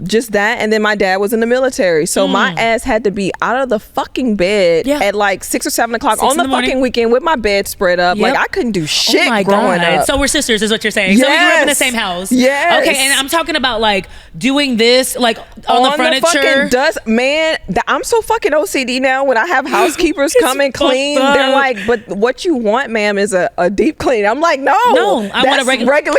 Just that. And then my dad was in the military, so my ass had to be out of the fucking bed at like 6 or 7 o'clock on the fucking weekend with my bed spread up. Like I couldn't do shit growing up. So we're sisters, is what you're saying. So we grew up in the same house. Yes. Okay, and I'm talking about like doing this like on the furniture. The fucking dust, man. I'm so fucking OCD now. When I have housekeepers come and clean, they're like, "But what you want, ma'am, is a deep clean." I'm like, "No, I want a regular."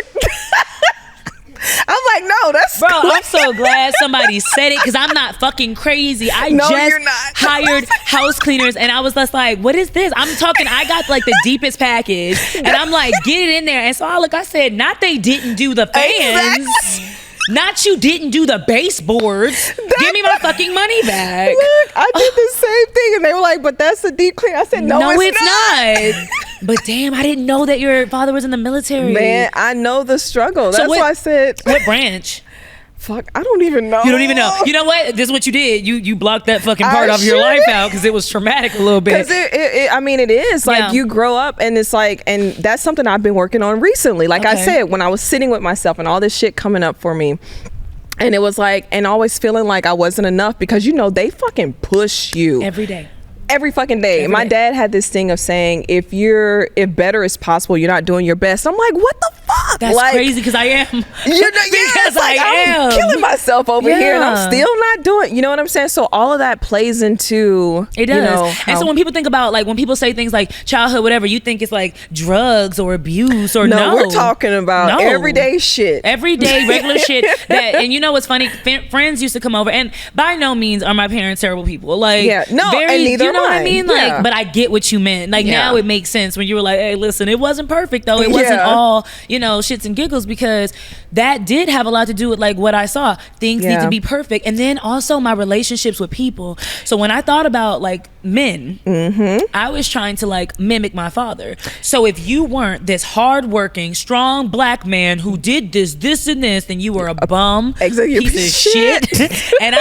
I'm like, no, that's bro. I'm so glad somebody said it, because I'm not fucking crazy. You're not. Hired house cleaners, and I was just like, what is this? I got like the deepest package, and I'm like, get it in there. And so I said, not they didn't do the fans. Exactly. Not you didn't do the baseboards. Give me my fucking money back. Look, I did the same thing, and they were like, but that's the deep clean. I said, no, it's not. But damn, I didn't know that your father was in the military. Man, I know the struggle. That's why I said. What branch? fuck? I don't even know. You don't even know. You know what? This is what you did. You blocked that fucking part of your life out because it was traumatic a little bit. Because I mean, it is like you grow up and it's like, and that's something I've been working on recently. Like I said, when I was sitting with myself and all this shit coming up for me. And it was like, and always feeling like I wasn't enough because, you know, they fucking push you. Every day. Every fucking day. My dad had this thing of saying, if better is possible, you're not doing your best. I'm like, what the fuck? That's like, crazy because I am. Because I am killing myself over here and I'm still not doing, you know what I'm saying? So all of that plays into it does. You know, and so when people think about, like, when people say things like childhood, whatever, you think it's like drugs or abuse or no. We're talking about everyday shit. Everyday regular shit. And you know what's funny? Friends used to come over, and by no means are my parents terrible people. Like, and neither. You know what I mean? Like, but I get what you meant. Like, now it makes sense when you were like, hey, listen, it wasn't perfect though. It wasn't all, you know, shits and giggles, because that did have a lot to do with like what I saw. Things need to be perfect. And then also my relationships with people. So when I thought about like men, I was trying to like mimic my father. So if you weren't this hardworking, strong black man who did this and this, then you were a bum, piece of shit. and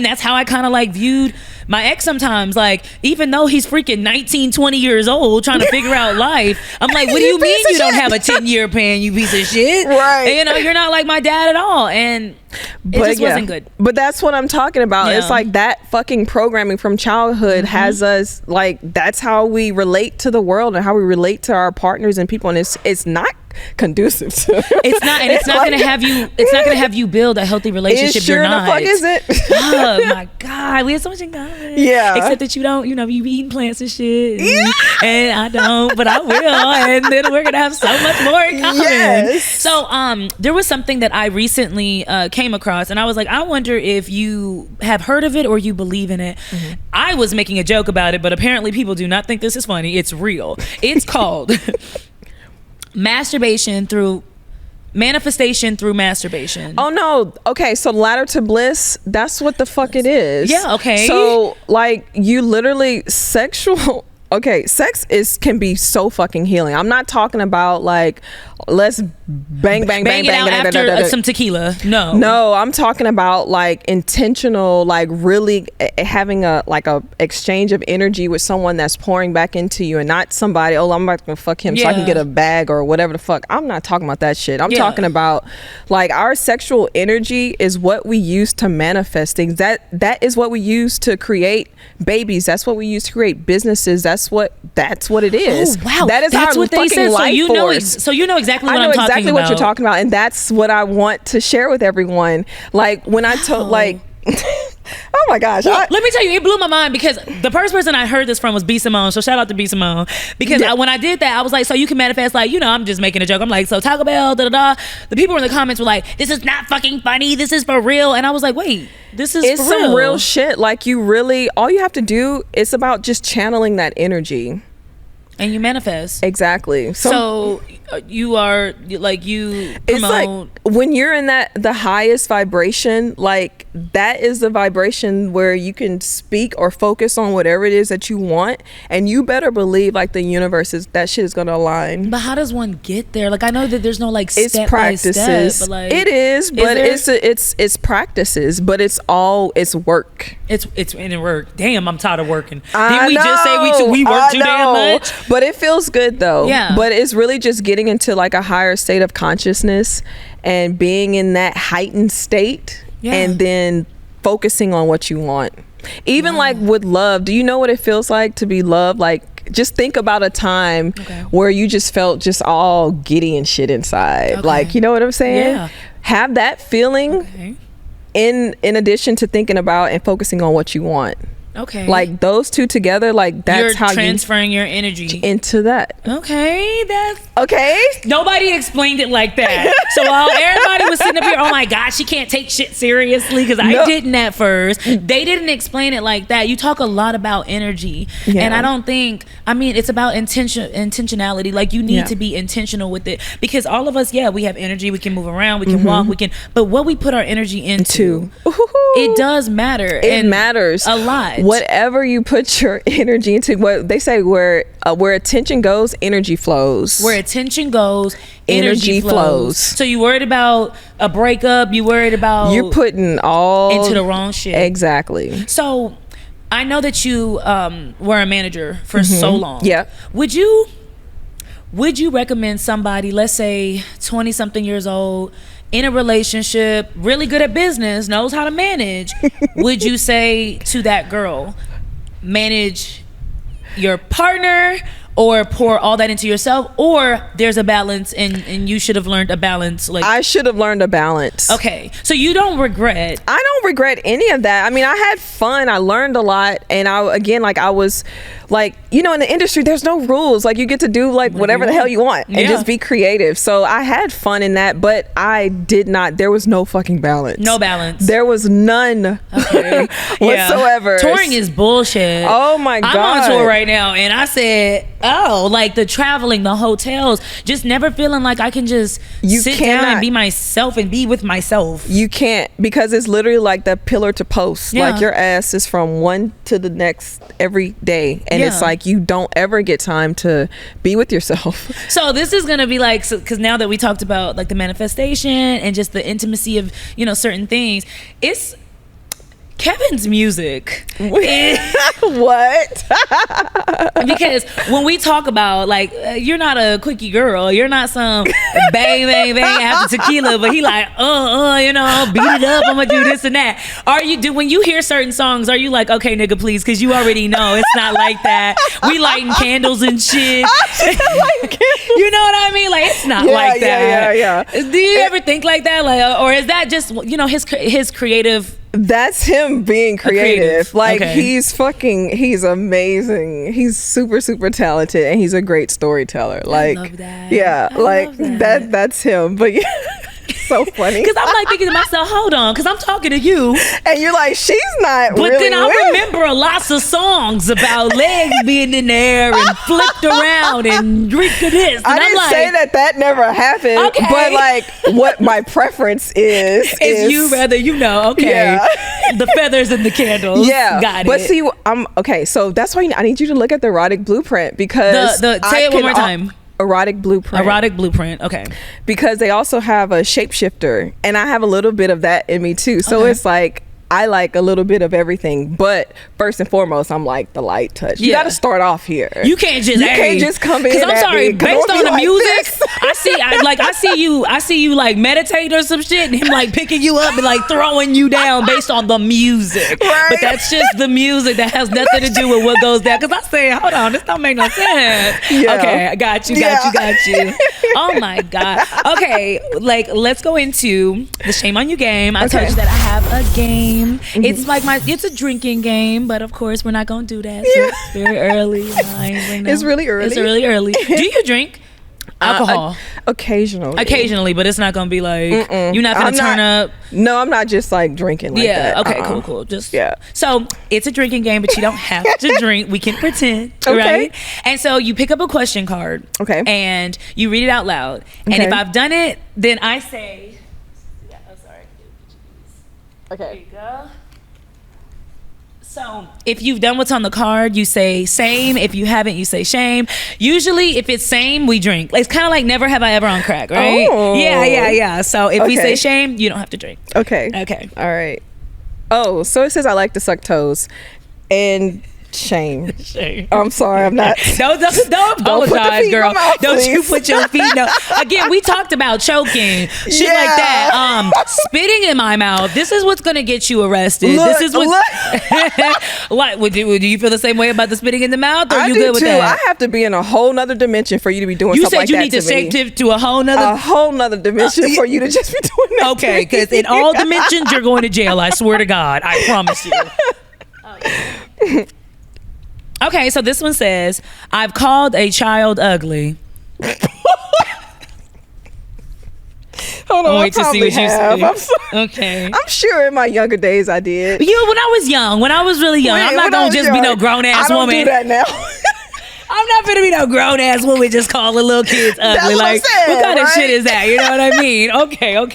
that's how I kind of like viewed my ex sometimes. Like, even though he's freaking 19, 20 years old trying to figure out life, I'm like, what do you mean you don't have a 10-year plan, you piece of shit? Right. And, you know, you're not like my dad at all. And it just wasn't good. But that's what I'm talking about. It's like that fucking programming from childhood has us, like, that's how we relate to the world and how we relate to our partners and people. And it's not conducive to it's not, and it's not like, gonna have you build a healthy relationship. You're not. The fuck is it? Oh my god, we have so much in common. Yeah, except that you don't, you know, you be eating plants and shit, and I don't, but I will, and then we're gonna have so much more in common. Yes. So there was something that I recently came across, and I was like, I wonder if you have heard of it or you believe in it. I was making a joke about it, but apparently people do not think this is funny. It's real. It's called manifestation through masturbation. Oh no. Okay, so ladder to bliss, that's what the fuck it is. Yeah, okay. So like you literally sex can be so fucking healing. I'm not talking about like let's bang it out after some tequila. No, I'm talking about like intentional, like really having a exchange of energy with someone that's pouring back into you, and not somebody, oh, I'm about to fuck him so I can get a bag or whatever the fuck. I'm not talking about that shit. I'm talking about like our sexual energy is what we use to manifest things. That is what we use to create babies. That's what we use to create businesses. That's what it is. Oh wow, that is our what fucking they said. life force. So you know exactly what I know I'm talking exactly about. What you're talking about, and that's what I want to share with everyone. Like when I told, like, oh my gosh! Well, let me tell you, it blew my mind because the first person I heard this from was B Simone. So shout out to B Simone, because when I did that, I was like, so you can manifest, like, you know, I'm just making a joke. I'm like, so Taco Bell, da da da. The people in the comments were like, this is not fucking funny. This is for real. And I was like, wait, it's for real. Some real shit. Like, you really, all you have to do is about just channeling that energy. And you manifest. Exactly. So you are like, you promote. It's like when you're in the highest vibration, like that is the vibration where you can speak or focus on whatever it is that you want, and you better believe like the universe that shit is gonna align. But how does one get there? Like, I know that there's no like step it's practices by step, but like, it is, but it's practices, but it's work. It's in work. Damn, I'm tired of working. Didn't we just say we work too damn much? But it feels good though. Yeah. But it's really just getting into like a higher state of consciousness and being in that heightened state, and then focusing on what you want. Even like with love, do you know what it feels like to be loved? Like, just think about a time where you just felt just all giddy and shit inside. Like, you know what I'm saying? Yeah. Have that feeling in addition to thinking about and focusing on what you want. Okay. Like those two together, like that's you're how transferring your energy into that. Okay, that's okay. Nobody explained it like that. So while everybody was sitting up here, oh my gosh, she can't take shit seriously, because I didn't at first. They didn't explain it like that. You talk a lot about energy, and I don't think. I mean, it's about intentionality. Like, you need to be intentional with it, because all of us, we have energy. We can move around. We can walk. We can. But what we put our energy into, it does matter. It matters a lot. Whatever you put your energy into, what they say, where attention goes, energy flows. Where attention goes, energy flows. So you worried about a breakup, you worried about... You're putting all... into the wrong shit. Exactly. So I know that you were a manager for so long. Yeah. Would you recommend somebody, let's say 20 something years old, in a relationship, really good at business, knows how to manage, would you say to that girl, manage your partner or pour all that into yourself, or there's a balance and you should have learned a balance? Like, I should have learned a balance. Okay, so you don't regret? I don't regret any of that. I mean, I had fun, I learned a lot, and I was like, you know, in the industry there's no rules. Like, you get to do like whatever the hell you want and just be creative. So I had fun in that, but there was no fucking balance. No balance. There was none whatsoever. Touring is bullshit. Oh my God. I'm on tour right now and I said, like the traveling, the hotels, just never feeling like I can just sit down and be myself and be with myself. You can't, because it's literally like the pillar to post. Like, your ass is from one to the next every day, and it's like you don't ever get time to be with yourself. So this is gonna be like, because now that we talked about like the manifestation and just the intimacy of, you know, certain things, it's Kevin's music. What? Because when we talk about like, you're not a quickie girl, you're not some bang bang bang after tequila, but he like you know, beat it up, I'm gonna do this and that. When you hear certain songs, are you like, okay nigga please, because you already know it's not like that. We lighting candles and shit. You know what I mean? Like, it's not like that. Yeah. Do you ever think like that, like, or is that just, you know, his creative? That's him being creative. Like, he's amazing. He's super, super talented, and he's a great storyteller. Like, I love that. Yeah, that's him. But yeah. So funny, because I'm like thinking to myself, hold on, because I'm talking to you and you're like, she's not, but really, then I remember lots of songs about legs being in the air and flipped around and drink of this, and I didn't say that never happened, but like, what my preference is you rather, you know, the feathers and the candles. Got it. But see, okay, so that's why I need you to look at the erotic blueprint, because say it one more time. Erotic blueprint. Okay. Because they also have a shapeshifter, and I have a little bit of that in me too. So it's like, I like a little bit of everything, but first and foremost, I'm like the light touch. You got to start off here. You can't just come in. Because I'm sorry, based on the music, I see you like meditating or some shit, and him like picking you up and like throwing you down based on the music. Right. But that's just the music. That has nothing to do with what goes down. Because I say, hold on, this don't make no sense. Yeah. Okay, I got you. Oh my God. Okay, like, let's go into the shame on you game. I told you that I have a game. It's like it's a drinking game, but of course we're not gonna do that. So it's very early. It's really early. Do you drink alcohol? Occasionally, but it's not gonna be like, you're not gonna turn up. No, I'm not just like drinking like that. Okay, cool. Just so it's a drinking game, but you don't have to drink. We can pretend, right? And so you pick up a question card, and you read it out loud. And if I've done it, then I say, there you go. So if you've done what's on the card, you say same. If you haven't, you say shame. Usually if it's same, we drink. It's kind of like never have I ever on crack, right? Oh. Yeah. So if we say shame, you don't have to drink. Okay. All right. Oh, so it says I like to suck toes. And shame. I'm sorry, I'm not. Don't apologize, girl. Don't you put your feet down. Again, we talked about choking, shit like that. Spitting in my mouth. This is what's gonna get you arrested. This is what. What do you feel the same way about the spitting in the mouth? Or are you good with that? I have to be in a whole nother dimension for you to be doing something like that. You said you need to shape to a whole nother dimension for you to just be doing that. Okay, because in all dimensions you're going to jail. I swear to God. I promise you. Okay, so this one says, I've called a child ugly. Hold on, wait to see what you say. Okay. I'm sure in my younger days I did. When I was really young, I'm not gonna just be no grown ass woman. I don't do that now. I'm not gonna be no grown ass woman just calling little kids ugly. That's like, what kind of shit is that? You know what I mean? Okay. Oh my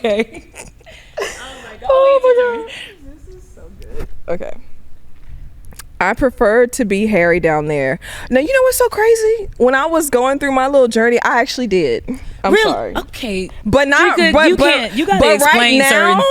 God. Oh my God. This is so good. Okay. I prefer to be hairy down there. Now, you know what's so crazy? When I was going through my little journey, I actually did. I'm really? Sorry. Okay. But not, you gotta explain certain.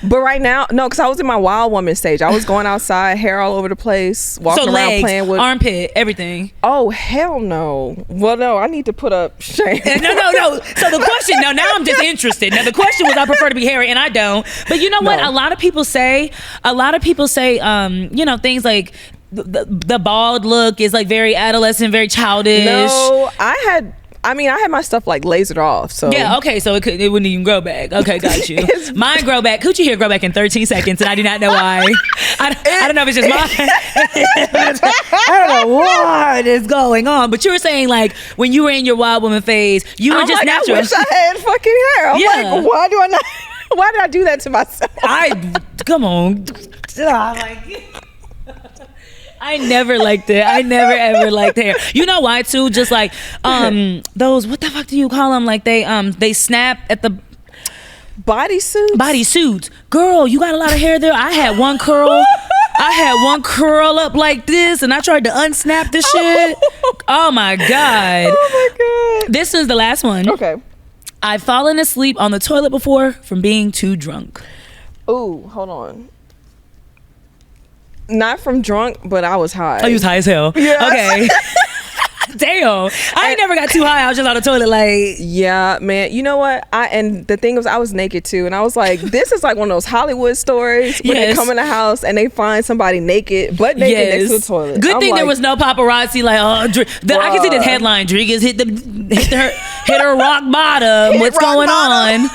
But right now, no, because I was in my wild woman stage. I was going outside, hair all over the place, walking around legs, playing with armpit, everything. Oh, hell no. Well, no, I need to put up shame. No. So the question, now I'm just interested. Now the question was, I prefer to be hairy, and I don't. But you know what? A lot of people say, things like the bald look is like very adolescent, very childish. No, I had my stuff like lasered off. So yeah, okay, so it wouldn't even grow back. Okay, got you. Mine grow back. Coochie hair grow back in 13 seconds, and I do not know why. I don't know if it's just mine. I don't know what is going on. But you were saying like when you were in your wild woman phase, you were just natural. I wish I had fucking hair. I'm like, why do I not? Why did I do that to myself? Come on. I never liked it. I never ever liked hair. You know why too? Just like those, what the fuck do you call them? Like they snap at the bodysuits. Girl, you got a lot of hair there. I had one curl. Up like this, and I tried to unsnap this shit. Oh my god. Oh my god. This is the last one. Okay. I've fallen asleep on the toilet before from being too drunk. Ooh, hold on. Not from drunk, but I was high. Oh, you was high as hell. Yeah. Okay. Damn. I ain't never got too high. I was just on the toilet like. Yeah, man. You know what? And the thing was, I was naked too. And I was like, this is like one of those Hollywood stories when they come in the house and they find somebody naked next to the toilet. Good thing there was no paparazzi like, I can see this headline. Dreka's hit her rock bottom. What's going on?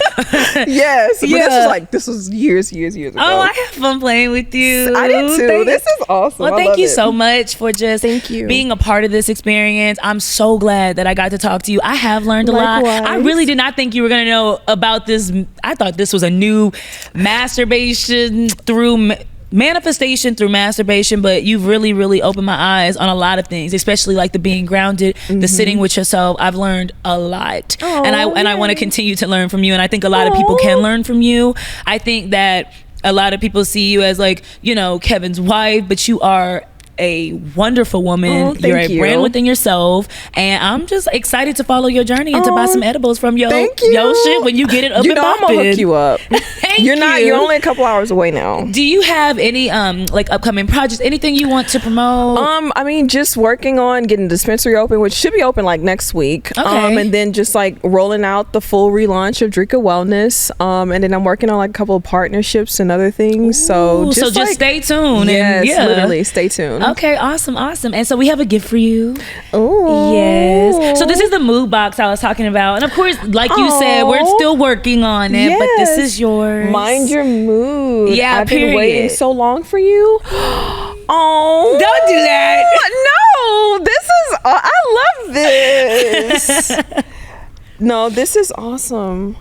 Yes. But this was years ago. Oh, I had fun playing with you. I did too. This is awesome. Well, thank you so much for just being a part of this experience. I'm so glad that I got to talk to you. I have learned a lot. I really did not think you were going to know about this. I thought this was a new manifestation through masturbation, but you've really, really opened my eyes on a lot of things, especially like the being grounded, the sitting with yourself. I've learned a lot. I want to continue to learn from you. And I think a lot of people can learn from you. I think that a lot of people see you as like, Kevin's wife, but you are a wonderful woman. You're a brand within yourself, and I'm just excited to follow your journey and to buy some edibles from your shit when you get it up and I'm gonna hook you up. You're only a couple hours away now. Do you have any like upcoming projects, anything you want to promote? Just working on getting the dispensary open, which should be open like next week. Okay. And then just like rolling out the full relaunch of Dreka Wellness. And then I'm working on like a couple of partnerships and other things. Ooh, so just stay tuned. Yes, literally stay tuned. Okay, awesome. And so we have a gift for you. Oh, yes. So this is the mood box I was talking about, and of course, like you said, we're still working on it. Yes. But this is yours. Mind your mood. Yeah, I've been waiting so long for you. Oh, don't do that. No, this is. I love this. No, this is awesome.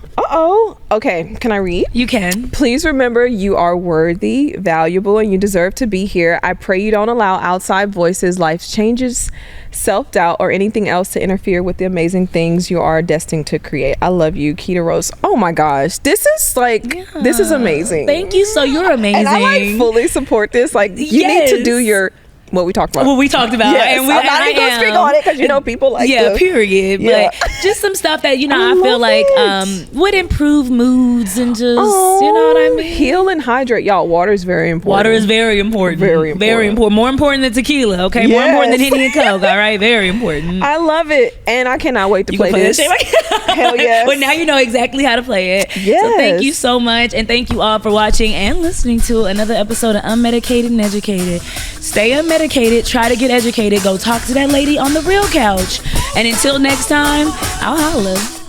Okay, can I read? You can. Please remember you are worthy, valuable, and you deserve to be here. I pray you don't allow outside voices, life changes, self-doubt, or anything else to interfere with the amazing things you are destined to create. I love you, Keita Rose. Oh my gosh, this is amazing. Thank you. So you're amazing. And I fully support this. You need to do what we talked about. Yes. And I'm not even going to speak on it because people like period. But just some stuff that I feel like would improve moods and just you know what I mean. Heal and hydrate, y'all. Water is very important. Water is very important. Very important. More important than tequila. Okay, more important than Henny and Coke. All right, very important. I love it, and I cannot wait to play this. Hell yes. Well, now you know exactly how to play it. Yes. So thank you so much, and thank you all for watching and listening to another episode of Unmedicated and Educated. Stay unmedicated. Try to get educated. Go talk to that lady on the real couch. And until next time, I'll holla.